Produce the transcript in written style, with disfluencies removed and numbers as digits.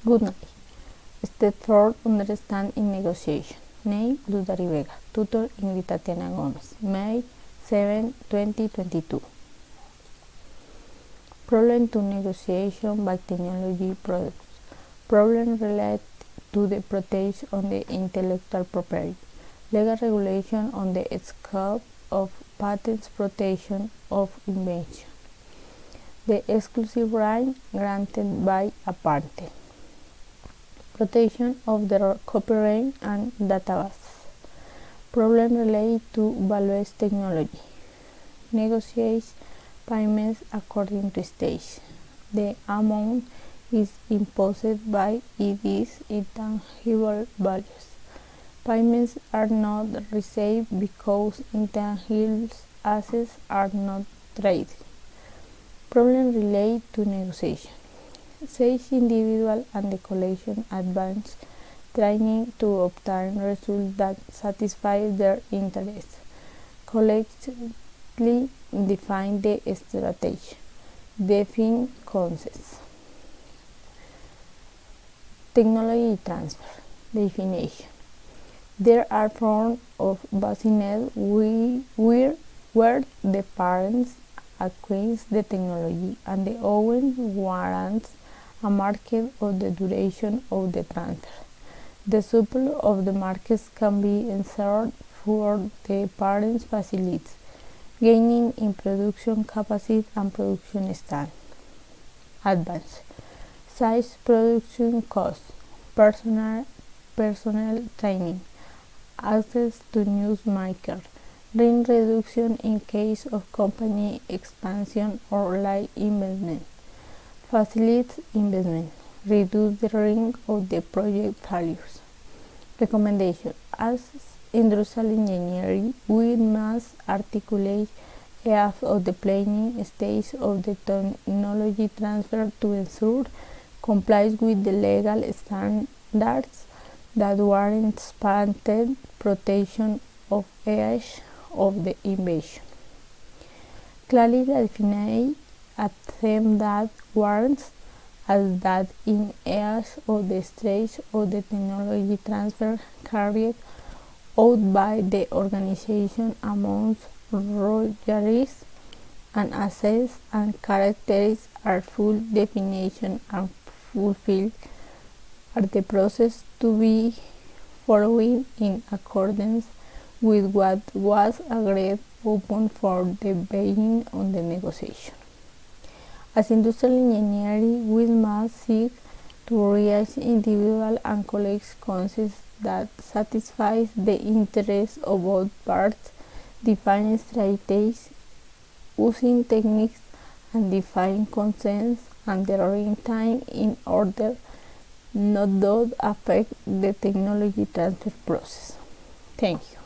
Good night. Step 4. Understand in negotiation. Name: Luz Dari Vega. Tutor: Ingrid Tatiana Gomez. May 7, 2022. Problem to negotiation by technology products. Problem related to the protection of the intellectual property. Legal regulation on the scope of patents, protection of invention. The exclusive right granted by a patent. Protection of the copyright and database. Problem related to value-based technology. Negotiate payments according to stage. The amount is imposed by its intangible values. Payments are not received because intangible assets are not traded. Problem related to negotiation. Each individual and the collection advance training to obtain results that satisfy their interests. Collectively define the strategy. Define concepts. Technology transfer. Definition. There are forms of business where the parents acquire the technology and the owner warrants a market of the duration of the transfer. The supply of the markets can be ensured for the parents' facilities, gaining in production capacity and production standard. Advance. Size: production costs, personnel training, access to new markets, rent reduction in case of company expansion or light investment, facilitate investment, reduce the risk of the project failures. Recommendation: as industrial engineering, we must articulate half of the planning stage of the technology transfer to ensure compliance with the legal standards that warrant patent protection of age of the invention. Clearly define a theme that warrants as that in age of the stage of the technology transfer carried out by the organization amounts royalties and assets and characteristics are full definition and fulfilled are the process to be followed in accordance with what was agreed upon for the beginning of the negotiation. As industrial engineering, we must seek to reach individual and collective consensus that satisfies the interests of both parties, define strategies, using techniques, and define consents and the right time in order not to affect the technology transfer process. Thank you.